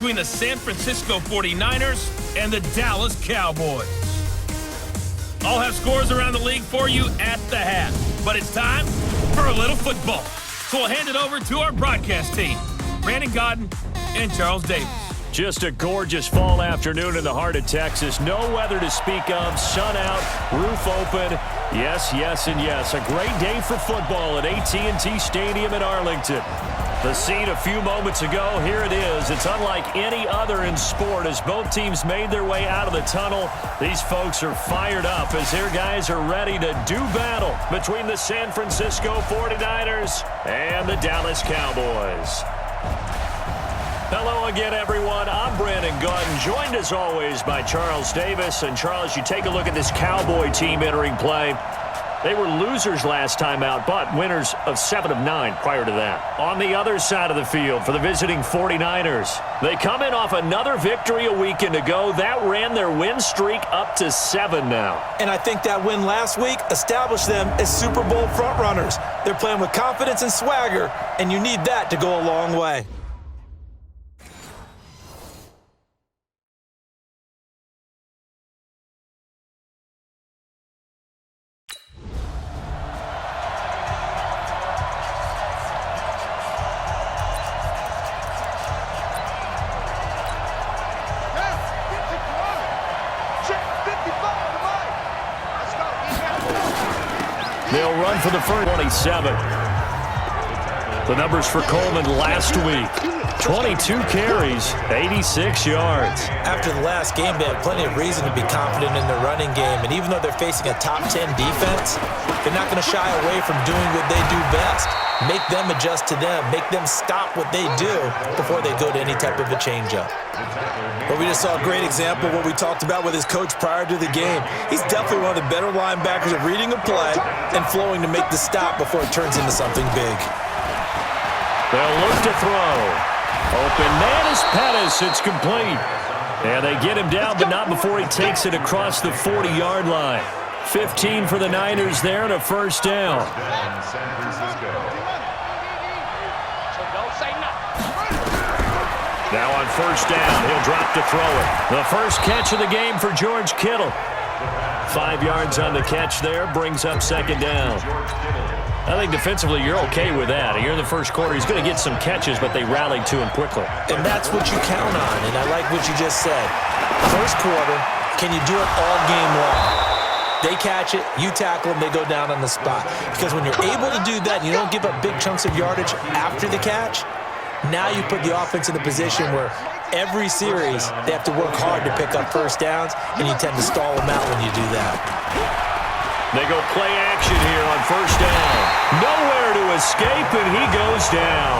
between the San Francisco 49ers and the Dallas Cowboys. I'll have scores around the league for you at the half. But it's time for a little football. So we'll hand it over to our broadcast team, Brandon Godden and Charles Davis. Just a gorgeous fall afternoon in the heart of Texas. No weather to speak of. Sun out, roof open. Yes, yes, and yes. A great day for football at AT&T Stadium in Arlington. The scene a few moments ago, here it is. It's unlike any other in sport as both teams made their way out of the tunnel. These folks are fired up as their guys are ready to do battle between the San Francisco 49ers and the Dallas Cowboys. Hello again, everyone. I'm Brandon Godden, joined as always by Charles Davis. And Charles, you take a look at this Cowboy team entering play. They were losers last time out, but winners of 7 of 9 prior to that. On the other side of the field for the visiting 49ers, they come in off another victory a weekend ago. That ran their win streak up to 7 now. And I think that win last week established them as Super Bowl frontrunners. They're playing with confidence and swagger, and you need that to go a long way. They'll run for the first 27. The numbers for Coleman last week. 22 carries, 86 yards. After the last game, they have plenty of reason to be confident in their running game. And even though they're facing a top 10 defense, they're not going to shy away from doing what they do best. Make them adjust to them. Make them stop what they do before they go to any type of a changeup. Well, we just saw a great example of what we talked about with his coach prior to the game. He's definitely one of the better linebackers at reading a play and flowing to make the stop before it turns into something big. They'll look to throw. Open man is Pettis. It's complete. And they get him down, but not before he takes it across the 40-yard line. 15 for the Niners there and a first down. Now on first down, he'll drop to throw it. The first catch of the game for George Kittle. 5 yards on the catch there, brings up second down. I think defensively you're okay with that. Here in the first quarter, he's going to get some catches, but they rallied to him quickly. And that's what you count on, and I like what you just said. First quarter, can you do it all game long? They catch it, you tackle them, they go down on the spot. Because when you're able to do that, you don't give up big chunks of yardage after the catch, now you put the offense in a position where every series they have to work hard to pick up first downs, and you tend to stall them out when you do that. They go play action here on first down. Nowhere to escape, and he goes down.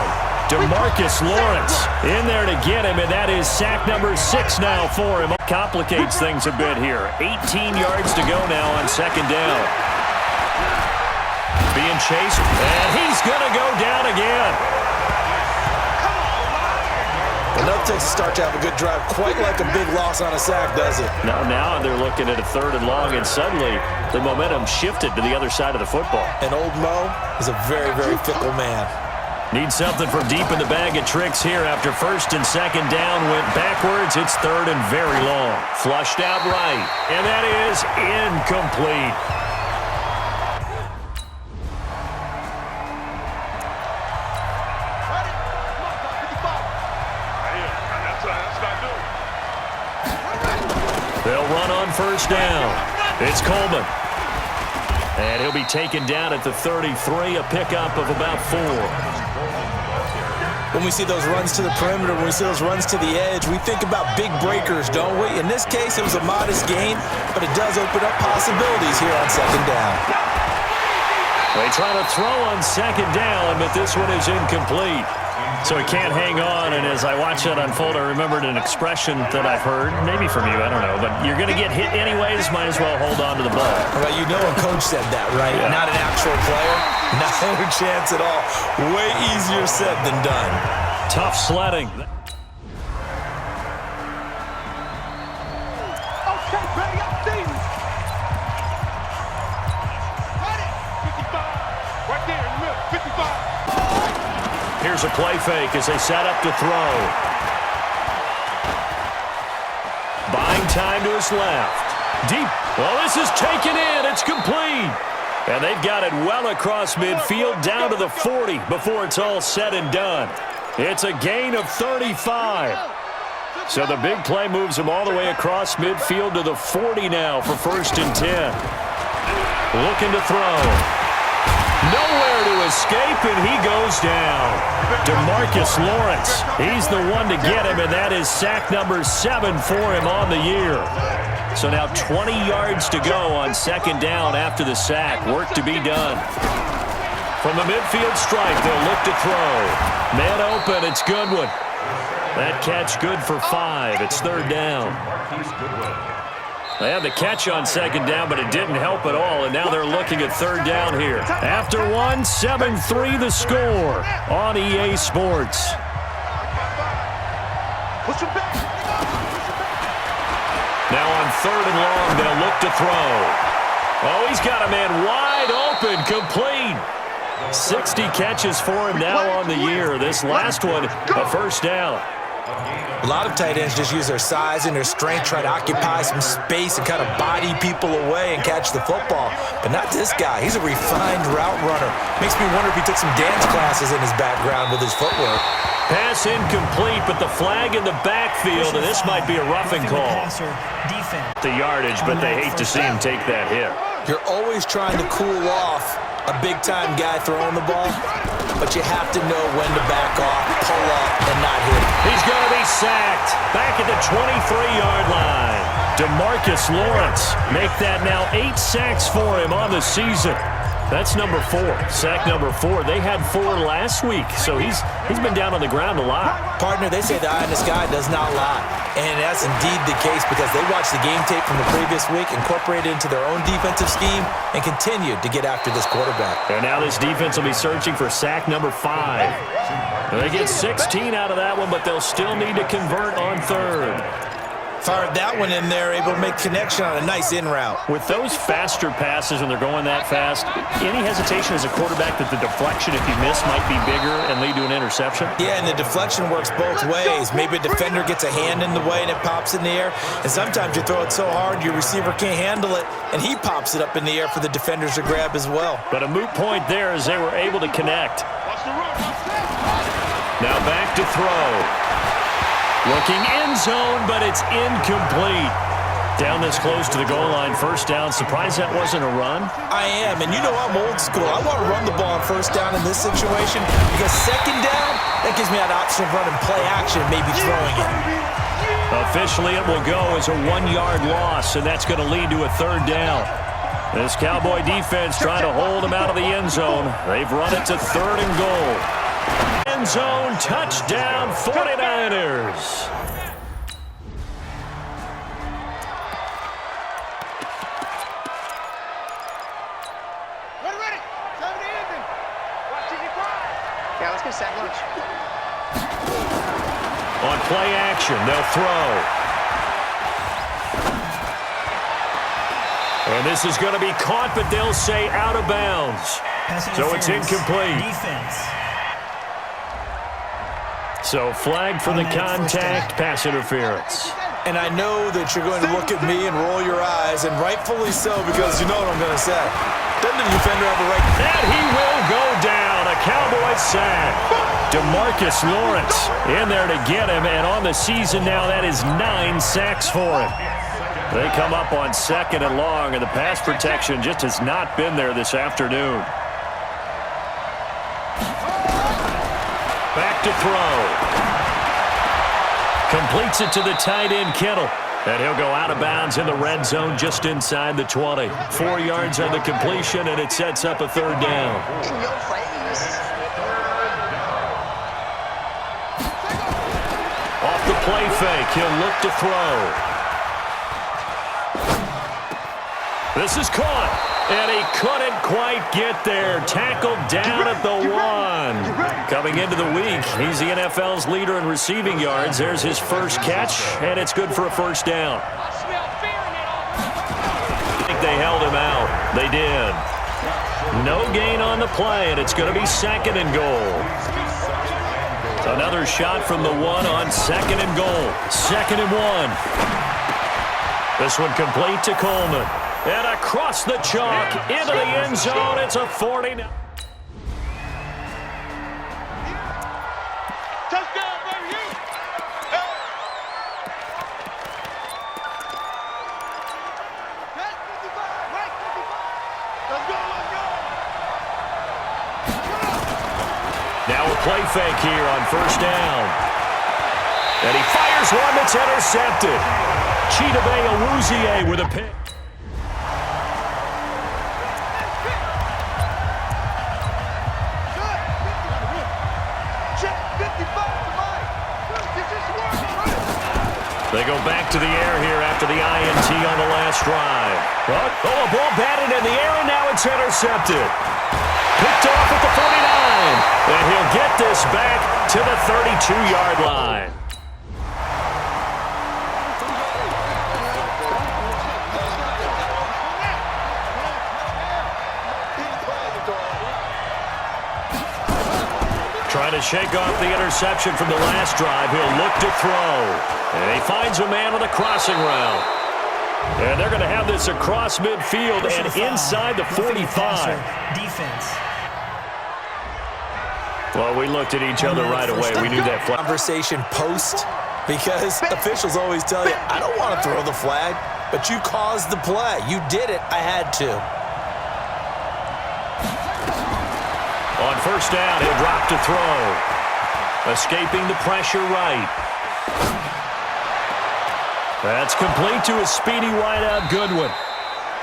DeMarcus Lawrence in there to get him, and that is sack number 6 now for him. Complicates things a bit here. 18 yards to go now on second down. Being chased, and he's going to go down again. Enough takes a start to have a good drive, quite like a big loss on a sack, does it? Now they're looking at a 3rd and long, and suddenly the momentum shifted to the other side of the football. And old Mo is a very, very fickle man. Need something from deep in the bag of tricks here after first and second down went backwards. It's 3rd and very long. Flushed out right, and that is incomplete. They'll run on first down. It's Coleman. And he'll be taken down at the 33, a pickup of about 4. When we see those runs to the perimeter, when we see those runs to the edge, we think about big breakers, don't we? In this case, it was a modest gain, but it does open up possibilities here on second down. They try to throw on second down, but this one is incomplete. So he can't hang on, and as I watch that unfold, I remembered an expression that I've heard, maybe from you, I don't know, but you're going to get hit anyways, might as well hold on to the ball. Well, you know a coach said that, right? Yeah. Not an actual player, not a chance at all. Way easier said than done. Tough sledding. Here's a play fake as they set up to throw. time to his left. Deep. Well, this is taken in. It's complete. And they've got it well across midfield down to the 40 before it's all said and done. It's a gain of 35. So the big play moves him all the way across midfield to the 40 now for 1st and 10. Looking to throw. Nowhere to escape, and he goes down. DeMarcus Lawrence, he's the one to get him, and that is sack number 7 for him on the year. So now 20 yards to go on 2nd down after the sack. Work to be done. From the midfield stripe, they'll look to throw. Man open, it's Goodwin. That catch good for 5. It's 3rd down. They had the catch on 2nd down, but it didn't help at all, and now they're looking at 3rd down here. After one, 7-3 the score on EA Sports. Now on 3rd and long, they'll look to throw. Oh, he's got a man wide open, complete. 60 catches for him now on the year. This last one, a 1st down. A lot of tight ends just use their size and their strength, try to occupy some space and kind of body people away and catch the football. But not this guy. He's a refined route runner. Makes me wonder if he took some dance classes in his background with his footwork. Pass incomplete, but the flag in the backfield, and this might be a roughing call. The yardage, but they hate to see him take that hit. You're always trying to cool off a big-time guy throwing the ball, but you have to know when to back off, pull up, and not hit. He's going to be sacked back at the 23-yard line. DeMarcus Lawrence make that now 8 sacks for him on the season. That's number 4. Sack number 4. They had 4 last week, so he's been down on the ground a lot. Partner, they say the eye in the sky does not lie. And that's indeed the case because they watched the game tape from the previous week, incorporated it into their own defensive scheme, and continued to get after this quarterback. And now this defense will be searching for sack number 5. They get 16 out of that one, but they'll still need to convert on 3rd. Fired that one in there, able to make connection on a nice in route. With those faster passes when they're going that fast, any hesitation as a quarterback that the deflection, if you miss, might be bigger and lead to an interception? Yeah, and the deflection works both ways. Maybe a defender gets a hand in the way and it pops in the air, and sometimes you throw it so hard your receiver can't handle it, and he pops it up in the air for the defenders to grab as well. But a moot point there as they were able to connect. Now back to throw. Looking end zone, but it's incomplete. Down this close to the goal line, 1st down. Surprised that wasn't a run? I am, and you know I'm old school. I want to run the ball on 1st down in this situation because 2nd down, that gives me that option of running play action, maybe throwing it. Officially, it will go as a 1-yard loss, and that's going to lead to a 3rd down. This Cowboy defense trying to hold him out of the end zone. They've run it to 3rd and goal. End zone, touchdown, 49ers. Ready. 7 ending. Watch it, you cry. Yeah, let's get sack lunch. On play action, they'll throw. And this is going to be caught, but they'll say out of bounds. So it's incomplete. Defense. So flag for the contact, pass interference. And I know that you're going to look at me and roll your eyes, and rightfully so, because you know what I'm going to say. Doesn't the defender have a right? And he will go down. A Cowboy sack. DeMarcus Lawrence in there to get him, and on the season now, that is 9 sacks for him. They come up on 2nd and long, and the pass protection just has not been there this afternoon. Back to throw. Completes it to the tight end, Kittle. And he'll go out of bounds in the red zone just inside the 20. 4 yards on the completion, and it sets up a 3rd down. In your face. Off the play fake, he'll look to throw. This is caught, and he couldn't quite get there. Tackled down at the 1. Coming into the week, he's the NFL's leader in receiving yards. There's his first catch, and it's good for a 1st down. I think they held him out. They did. No gain on the play, and it's going to be 2nd and goal. Another shot from the 1 on 2nd and goal. 2nd and 1. This one complete to Coleman. And across the chalk, into the end zone. It's a 49. Touchdown, baby! Let's go! Now a play fake here on first down. And he fires one that's intercepted. Chidobe Awuzie with a pick. They go back to the air here after the INT on the last drive. Oh, a ball batted in the air, and now it's intercepted. Picked off at the 49. And he'll get this back to the 32-yard line. Trying to shake off the interception from the last drive. He'll look to throw. And he finds a man on the crossing route. And they're going to have this across midfield and inside the 45. Defense. Well, we looked at each other right away. We knew that flag. Conversation post, because officials always tell you, I don't want to throw the flag, but you caused the play. You did it. I had to. On first down, he'll drop to throw. Escaping the pressure right. That's complete to a speedy wideout Goodwin.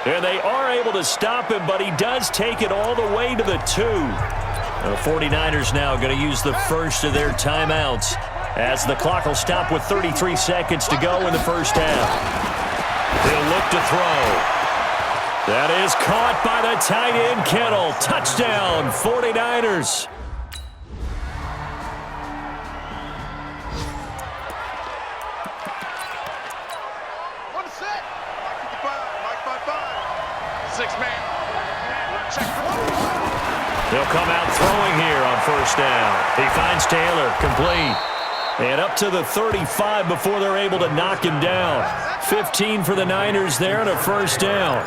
And they are able to stop him, but he does take it all the way to the 2. The 49ers now going to use the first of their timeouts as the clock will stop with 33 seconds to go in the first half. He'll look to throw. That is caught by the tight end, Kittle. Touchdown, 49ers. On the set. 5. 6-man. Check. They'll come out throwing here on first down. He finds Taylor, complete. And up to the 35 before they're able to knock him down. 15 for the Niners there and a first down.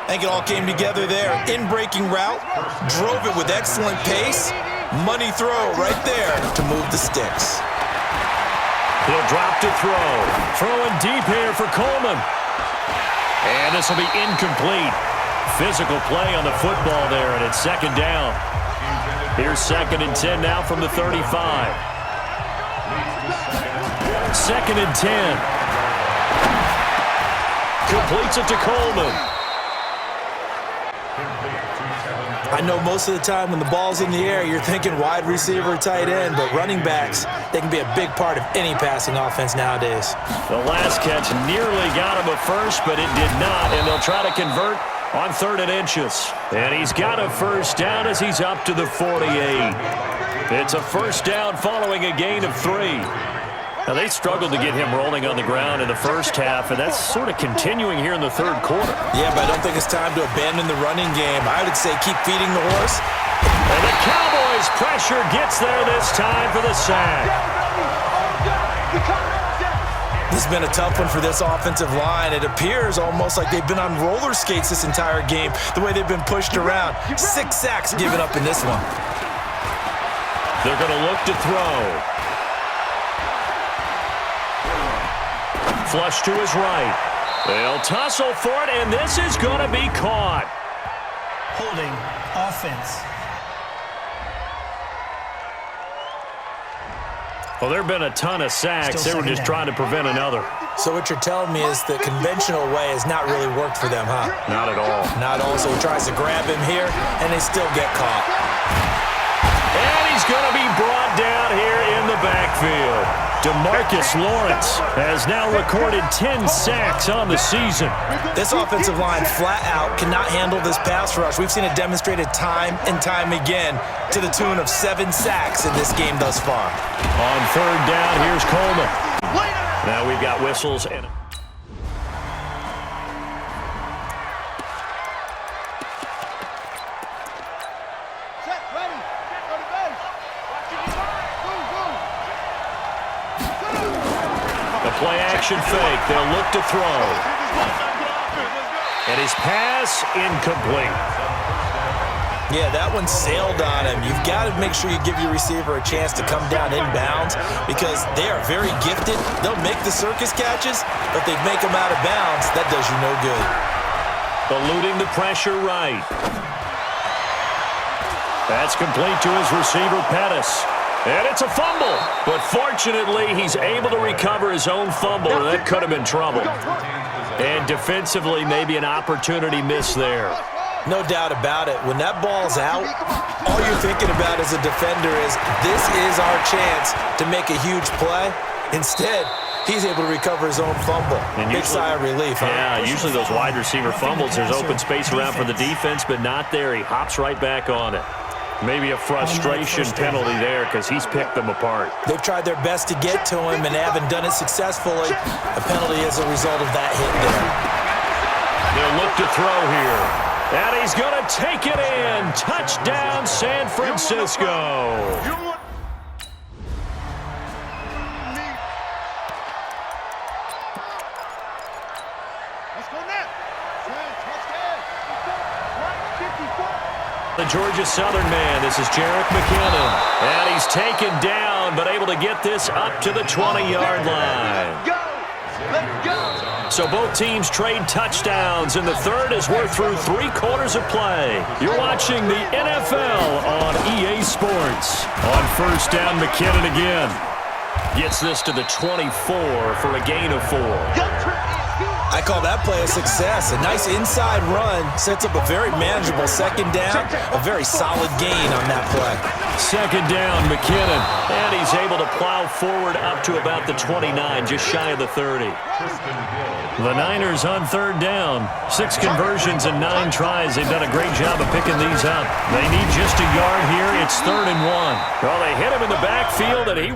I think it all came together there. In-breaking route, drove it with excellent pace. Money throw right there to move the sticks. He'll drop to throw. Throwing deep here for Coleman. And this will be incomplete. Physical play on the football there, and it's second down. Here's 2nd and 10 now from the 35. 2nd and 10. Completes it to Coleman. I know most of the time when the ball's in the air, you're thinking wide receiver, tight end, but running backs, they can be a big part of any passing offense nowadays. The last catch nearly got him a first, but it did not, and they'll try to convert on 3rd and inches. And he's got a first down as he's up to the 48. It's a first down following a gain of 3. Now, they struggled to get him rolling on the ground in the first half, and that's sort of continuing here in the 3rd quarter. Yeah, but I don't think it's time to abandon the running game. I would say keep feeding the horse. And the Cowboys' pressure gets there this time for the sack. This has been a tough one for this offensive line. It appears almost like they've been on roller skates this entire game, the way they've been pushed around. 6 sacks given up in this one. They're going to look to throw. Flush to his right. They'll tussle for it, and this is going to be caught. Holding offense. Well, there have been a ton of sacks. They were just trying to prevent another. So what you're telling me is the conventional way has not really worked for them, huh? Not at all. Not all. So he tries to grab him here, and they still get caught. And he's going to be brought down here in the backfield. DeMarcus Lawrence has now recorded 10 sacks on the season. This offensive line flat out cannot handle this pass rush. We've seen it demonstrated time and time again to the tune of 7 sacks in this game thus far. On 3rd down, here's Coleman. Now we've got whistles and... Play action fake. They'll look to throw. And his pass incomplete. Yeah, that one sailed on him. You've got to make sure you give your receiver a chance to come down inbounds because they are very gifted. They'll make the circus catches, but they make them out of bounds. That does you no good. Eluding the pressure right. That's complete to his receiver, Pettis. And it's a fumble. But fortunately, he's able to recover his own fumble, and that could have been trouble. And defensively, maybe an opportunity missed there. No doubt about it. When that ball's out, all you're thinking about as a defender is, this is our chance to make a huge play. Instead, he's able to recover his own fumble. And big sigh of relief. Yeah, usually those wide receiver fumbles, there's open space around for the defense, but not there. He hops right back on it. Maybe a frustration penalty there because he's picked them apart. They've tried their best to get to him and haven't done it successfully. A penalty as a result of that hit there. They'll look to throw here. And he's going to take it in. Touchdown, San Francisco. The Georgia Southern man, this is Jerick McKinnon. And he's taken down, but able to get this up to the 20-yard line. Let's go! So both teams trade touchdowns, and the third as we're through 3 quarters of play. You're watching the NFL on EA Sports. On first down, McKinnon again. Gets this to the 24 for a gain of 4. I call that play a success. A nice inside run sets up a very manageable second down. A very solid gain on that play. Second down, McKinnon. And he's able to plow forward up to about the 29, just shy of the 30. The Niners on third down. 6 conversions and 9 tries. They've done a great job of picking these up. They need just a yard here. It's 3rd and 1. Well, they hit him in the backfield, and he...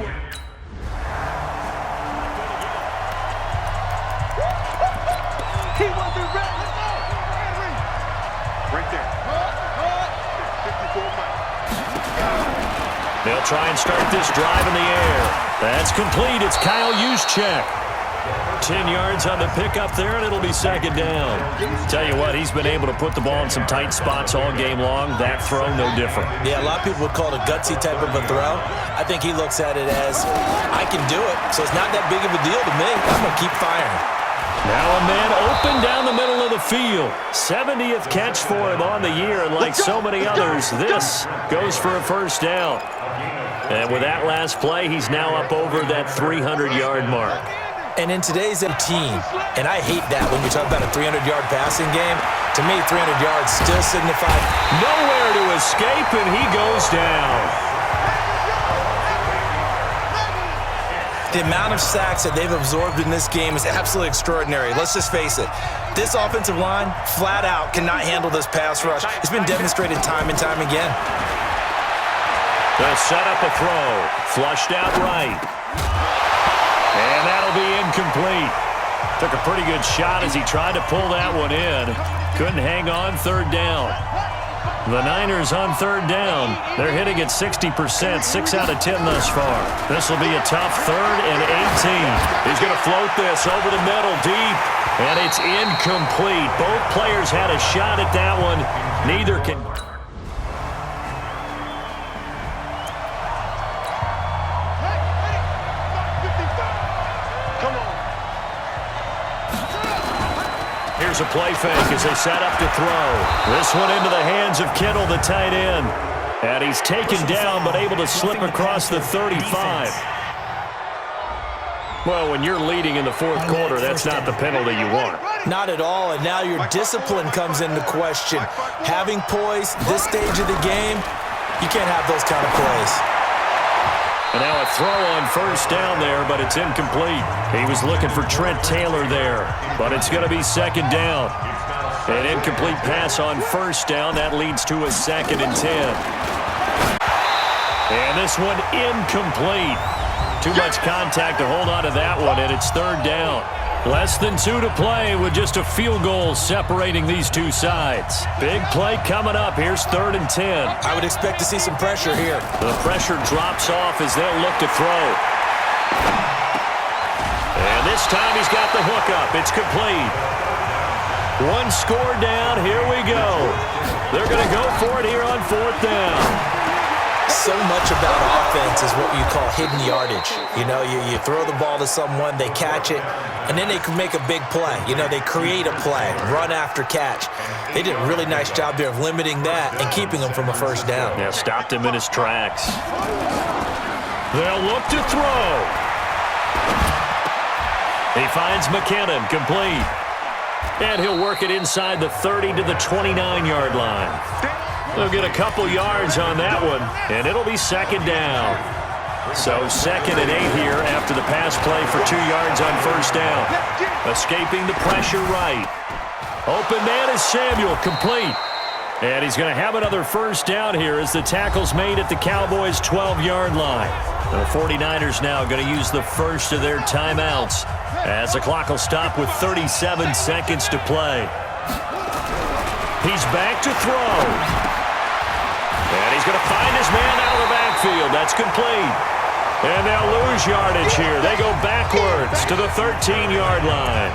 They'll try and start this drive in the air. That's complete. It's Kyle Juszczyk. 10 yards on the pickup there, and it'll be second down. Tell you what, he's been able to put the ball in some tight spots all game long. That throw, no different. Yeah, a lot of people would call it a gutsy type of a throw. I think he looks at it as, I can do it, so it's not that big of a deal to me. I'm going to keep firing. Now a man open down the middle of the field. 70th catch for him on the year, and like so many others, this goes for a first down. And with that last play, he's now up over that 300-yard mark. And in today's team, and I hate that when you talk about a 300-yard passing game, to me, 300 yards still signify nowhere to escape, and he goes down. The amount of sacks that they've absorbed in this game is absolutely extraordinary. Let's just face it. This offensive line, flat out, cannot handle this pass rush. It's been demonstrated time and time again. They'll set up a throw. Flushed out right. And that'll be incomplete. Took a pretty good shot as he tried to pull that one in. Couldn't hang on, third down. The Niners on third down. They're hitting at 60%, 6 out of 10 thus far. This will be a tough 3rd and 18. He's going to float this over the middle deep, and it's incomplete. Both players had a shot at that one. Neither can... Here's a play fake as they set up to throw. This one into the hands of Kittle, the tight end. And he's taken down but able to slip across the 35. Well, when you're leading in the 4th quarter, that's not the penalty you want. Not at all, and now your discipline comes into question. Having poise this stage of the game, you can't have those kind of plays. And now a throw on first down there, but it's incomplete. He was looking for Trent Taylor there, but it's going to be second down. An incomplete pass on first down. That leads to a 2nd and 10. And this one incomplete. Too much contact to hold on to that one, and it's third down. Less than 2 to play with just a field goal separating these two sides. Big play coming up. Here's 3rd and 10. I would expect to see some pressure here. The pressure drops off as they'll look to throw. And this This time he's got the hook up. It's complete. One score down. Here we go. They're going to go for it here on 4th down. So much about offense is what you call hidden yardage. You know, you throw the ball to someone, they catch it, and then they can make a big play. You know, they create a play, run after catch. They did a really nice job there of limiting that and keeping him from a first down. Yeah, stopped him in his tracks. They'll look to throw. He finds McKinnon, complete. And he'll work it inside the 30 to the 29-yard line. They'll get a couple yards on that one, and it'll be 2nd down. So 2nd and 8 here after the pass play for 2 yards on 1st down. Escaping the pressure right. Open man is Samuel, complete. And he's going to have another 1st down here as the tackle's made at the Cowboys' 12-yard line. The 49ers now going to use the first of their timeouts as the clock will stop with 37 seconds to play. He's back to throw. And he's going to find his man out of the backfield. That's complete. And they'll lose yardage here. They go backwards to the 13-yard line.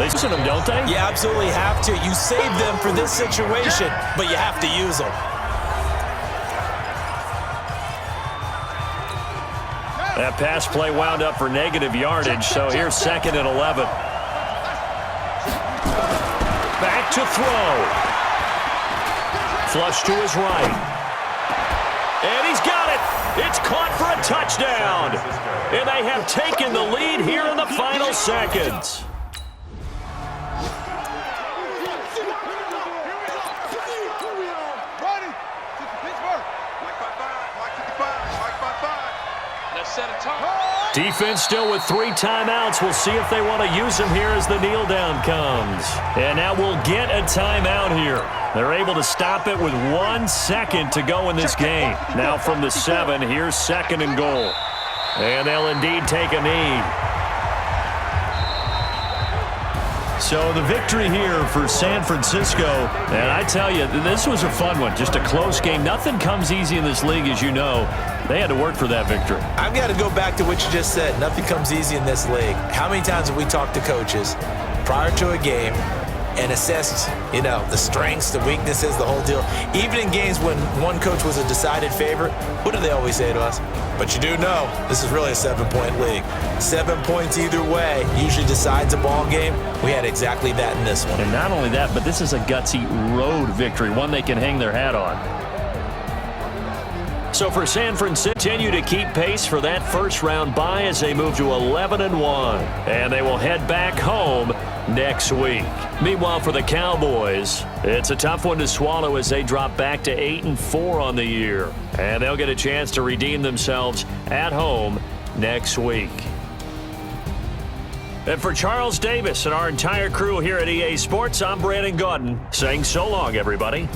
They use them, don't they? You absolutely have to. You save them for this situation, but you have to use them. That pass play wound up for negative yardage, so here's 2nd and 11. Back to throw. Flush to his right. And he's got it. It's caught for a touchdown. And they have taken the lead here in the final seconds. Defense still with 3 timeouts. We'll see if they want to use them here as the kneel down comes. And now we'll get a timeout here. They're able to stop it with 1 second to go in this game. Now from the 7, here's 2nd and goal. And they'll indeed take a knee. So the victory here for San Francisco, and I tell you, this was a fun one, just a close game. Nothing comes easy in this league, as you know. They had to work for that victory. I've got to go back to what you just said. Nothing comes easy in this league. How many times have we talked to coaches prior to a game and assessed, you know, the strengths, the weaknesses, the whole deal? Even in games when one coach was a decided favorite, what do they always say to us? But you do know this is really a 7-point league. 7 points either way usually decides a ball game. We had exactly that in this one. And not only that, but this is a gutsy road victory, one they can hang their hat on. So for San Francisco, continue to keep pace for that first-round bye as they move to 11-1. And they will head back home next week. Meanwhile, for the Cowboys, it's a tough one to swallow as they drop back to 8-4 on the year. And they'll get a chance to redeem themselves at home next week. And for Charles Davis and our entire crew here at EA Sports, I'm Brandon Gaudin saying so long, everybody.